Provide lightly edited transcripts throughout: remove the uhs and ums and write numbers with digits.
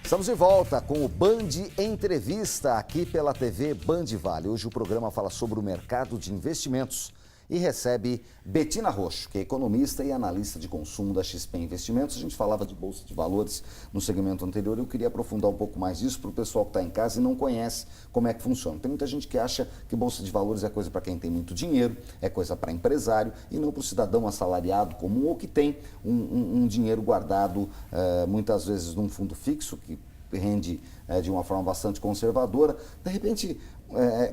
Estamos de volta com o Band Entrevista aqui pela TV Band Vale. Hoje o programa fala sobre o mercado de investimentos e recebe Betina Roxo, que é economista e analista de consumo da XP Investimentos. A gente falava de Bolsa de Valores no segmento anterior e eu queria aprofundar um pouco mais disso para o pessoal que está em casa e não conhece como é que funciona. Tem muita gente que acha que Bolsa de Valores é coisa para quem tem muito dinheiro, é coisa para empresário e não para o cidadão assalariado comum ou que tem um dinheiro guardado muitas vezes num fundo fixo que rende de uma forma bastante conservadora. De repente,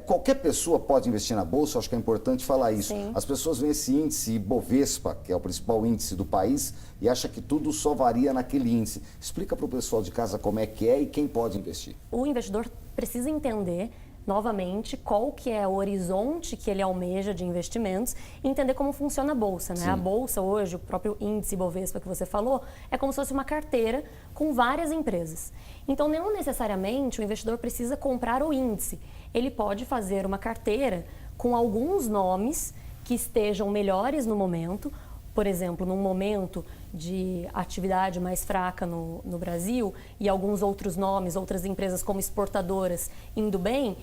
qualquer pessoa pode investir na Bolsa, acho que é importante falar isso. Sim. As pessoas veem esse índice Bovespa, que é o principal índice do país, e acham que tudo só varia naquele índice. Explica para o pessoal de casa como é que é e quem pode investir. O investidor precisa entender, novamente, qual que é o horizonte que ele almeja de investimentos e entender como funciona a Bolsa, né? Sim. A Bolsa hoje, o próprio índice Bovespa que você falou, é como se fosse uma carteira com várias empresas. Então, não necessariamente o investidor precisa comprar o índice. Ele pode fazer uma carteira com alguns nomes que estejam melhores no momento. Por exemplo, num momento de atividade mais fraca no Brasil e alguns outros nomes, outras empresas como exportadoras indo bem,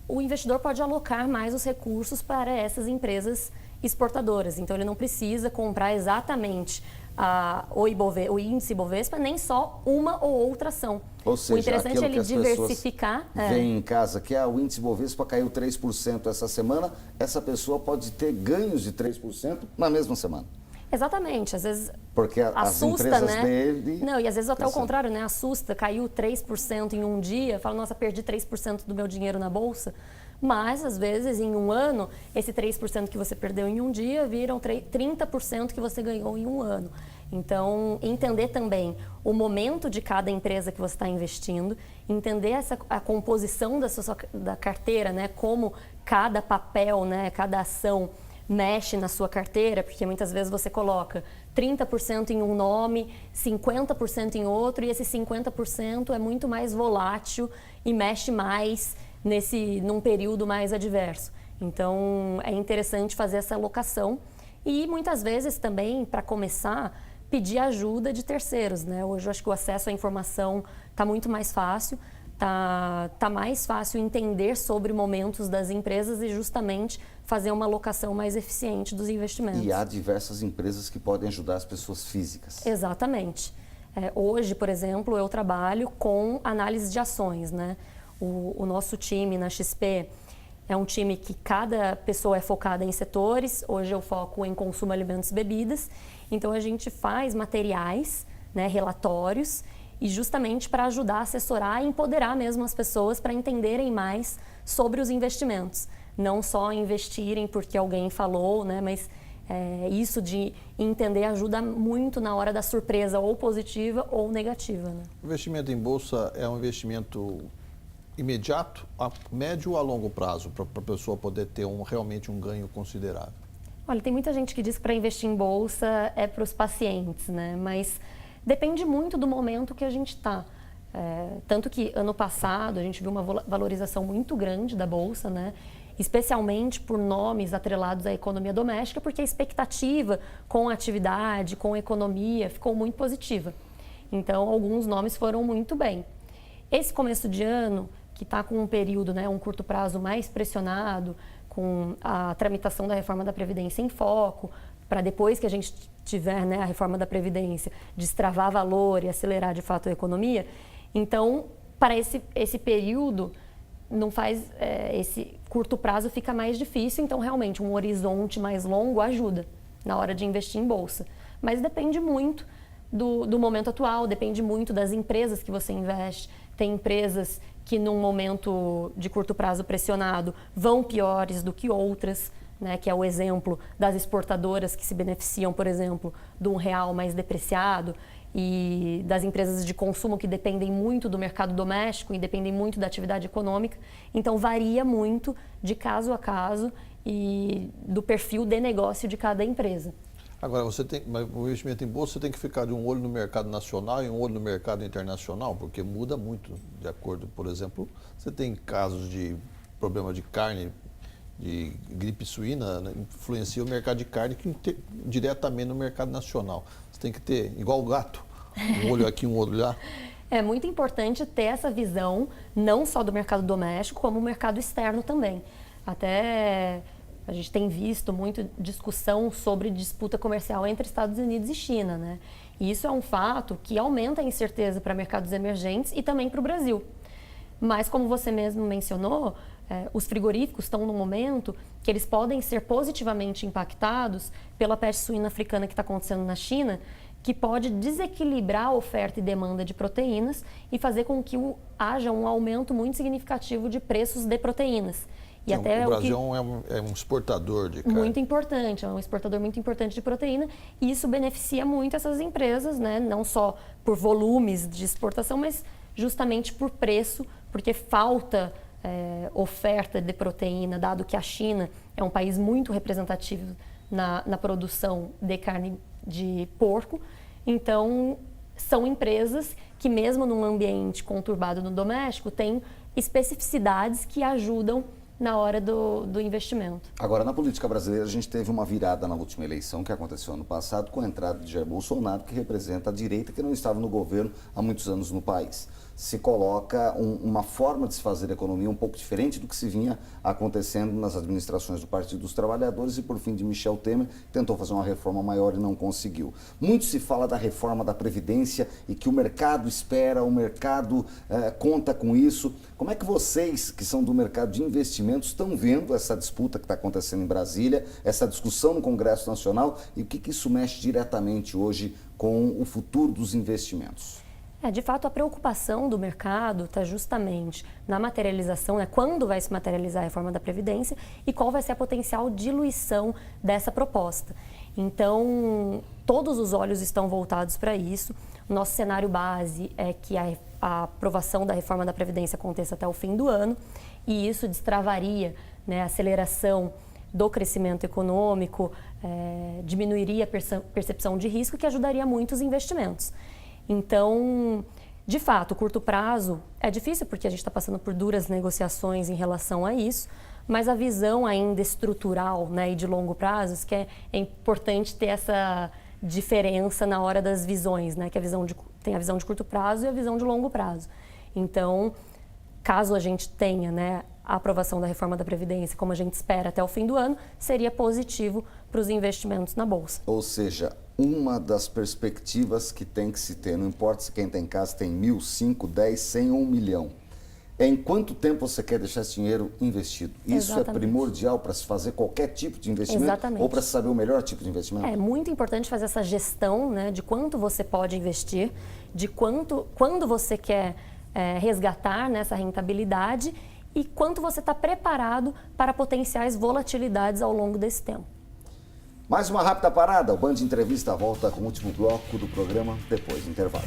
o investidor pode alocar mais os recursos para essas empresas exportadoras. Então, ele não precisa comprar exatamente o índice Bovespa, nem só uma ou outra ação. Ou seja, o interessante é ele diversificar. Vem em casa que o índice Bovespa caiu 3% essa semana, essa pessoa pode ter ganhos de 3% na mesma semana. Exatamente, às vezes porque as assusta, empresas né? dele... Não, e às vezes até o contrário, né? Assusta, caiu 3% em um dia, fala, nossa, perdi 3% do meu dinheiro na Bolsa. Mas, às vezes, em um ano, esse 3% que você perdeu em um dia viram 30% que você ganhou em um ano. Então, entender também o momento de cada empresa que você está investindo, entender a composição da carteira, né? Como cada papel, né? Cada ação mexe na sua carteira, porque muitas vezes você coloca 30% em um nome, 50% em outro, e esse 50% é muito mais volátil e mexe mais num período mais adverso. Então, é interessante fazer essa alocação e muitas vezes também, para começar, pedir ajuda de terceiros, né? Hoje eu acho que o acesso à informação está muito mais fácil, tá mais fácil entender sobre momentos das empresas e justamente fazer uma alocação mais eficiente dos investimentos. E há diversas empresas que podem ajudar as pessoas físicas. Exatamente. Hoje, por exemplo, eu trabalho com análise de ações, né? O nosso time na XP é um time que cada pessoa é focada em setores. Hoje eu foco em consumo, alimentos e bebidas. Então, a gente faz materiais, né, relatórios, e justamente para ajudar a assessorar e empoderar mesmo as pessoas para entenderem mais sobre os investimentos. Não só investirem porque alguém falou, né, mas isso de entender ajuda muito na hora da surpresa ou positiva ou negativa. Né? O investimento em bolsa é um investimento imediato, a médio ou a longo prazo, para a pessoa poder ter realmente um ganho considerável? Olha, tem muita gente que diz que para investir em bolsa é para os pacientes, né? Mas depende muito do momento que a gente está. Tanto que ano passado a gente viu uma valorização muito grande da bolsa, né? Especialmente por nomes atrelados à economia doméstica, porque a expectativa com a atividade, com a economia, ficou muito positiva. Então, alguns nomes foram muito bem. Esse começo de ano, que está com um período, né, um curto prazo mais pressionado, com a tramitação da reforma da Previdência em foco, para depois que a gente tiver, né, a reforma da Previdência, destravar valor e acelerar de fato a economia. Então, para esse período, não faz esse curto prazo fica mais difícil, então realmente um horizonte mais longo ajuda na hora de investir em bolsa. Mas depende muito do momento atual, depende muito das empresas que você investe. Tem empresas que num momento de curto prazo pressionado vão piores do que outras, né, que é o exemplo das exportadoras que se beneficiam, por exemplo, de um real mais depreciado e das empresas de consumo que dependem muito do mercado doméstico e dependem muito da atividade econômica. Então, varia muito de caso a caso e do perfil de negócio de cada empresa. Agora, o investimento em bolsa, você tem que ficar de um olho no mercado nacional e um olho no mercado internacional, porque muda muito de acordo, por exemplo, você tem casos de problema de carne, de gripe suína, né, influencia o mercado de carne diretamente no mercado nacional. Você tem que ter, igual o gato, um olho aqui, um olho lá. É muito importante ter essa visão, não só do mercado doméstico, como o mercado externo também. Até a gente tem visto muito discussão sobre disputa comercial entre Estados Unidos e China, né? E isso é um fato que aumenta a incerteza para mercados emergentes e também para o Brasil. Mas, como você mesmo mencionou, os frigoríficos estão num momento que eles podem ser positivamente impactados pela peste suína africana que está acontecendo na China, que pode desequilibrar a oferta e demanda de proteínas e fazer com que haja um aumento muito significativo de preços de proteínas. E então, até o Brasil é um exportador de carne. Muito importante, é um exportador muito importante de proteína e isso beneficia muito essas empresas, né? Não só por volumes de exportação, mas justamente por preço, porque falta oferta de proteína, dado que a China é um país muito representativo na produção de carne de porco. Então, são empresas que mesmo num ambiente conturbado no doméstico, têm especificidades que ajudam na hora do investimento. Agora, na política brasileira, a gente teve uma virada na última eleição que aconteceu ano passado com a entrada de Jair Bolsonaro, que representa a direita que não estava no governo há muitos anos no país. Se coloca uma forma de se fazer economia um pouco diferente do que se vinha acontecendo nas administrações do Partido dos Trabalhadores e, por fim, de Michel Temer, tentou fazer uma reforma maior e não conseguiu. Muito se fala da reforma da Previdência e que o mercado espera, o mercado conta com isso. Como é que vocês, que são do mercado de investimentos, estão vendo essa disputa que está acontecendo em Brasília, essa discussão no Congresso Nacional e o que isso mexe diretamente hoje com o futuro dos investimentos? De fato, a preocupação do mercado está justamente na materialização, né? Quando vai se materializar a reforma da Previdência e qual vai ser a potencial diluição dessa proposta. Então, todos os olhos estão voltados para isso. O nosso cenário base é que a aprovação da reforma da Previdência aconteça até o fim do ano e isso destravaria, né, a aceleração do crescimento econômico, diminuiria a percepção de risco, que ajudaria muito os investimentos. Então, de fato, curto prazo é difícil porque a gente está passando por duras negociações em relação a isso, mas a visão ainda estrutural, né, e de longo prazo, que é importante ter essa diferença na hora das visões, né, que tem a visão de curto prazo e a visão de longo prazo. Então, caso a gente tenha, né, a aprovação da reforma da Previdência, como a gente espera até o fim do ano, seria positivo para os investimentos na Bolsa. Ou seja, uma das perspectivas que tem que se ter, não importa se quem tem casa tem 1.000, 5, 10, 100 ou 1 milhão, é em quanto tempo você quer deixar esse dinheiro investido. Isso Exatamente. É primordial para se fazer qualquer tipo de investimento. Exatamente. Ou para se saber o melhor tipo de investimento? É muito importante fazer essa gestão, né, de quanto você pode investir, de quando você quer resgatar nessa rentabilidade e quanto você está preparado para potenciais volatilidades ao longo desse tempo. Mais uma rápida parada. O Band Entrevista volta com o último bloco do programa depois do intervalo.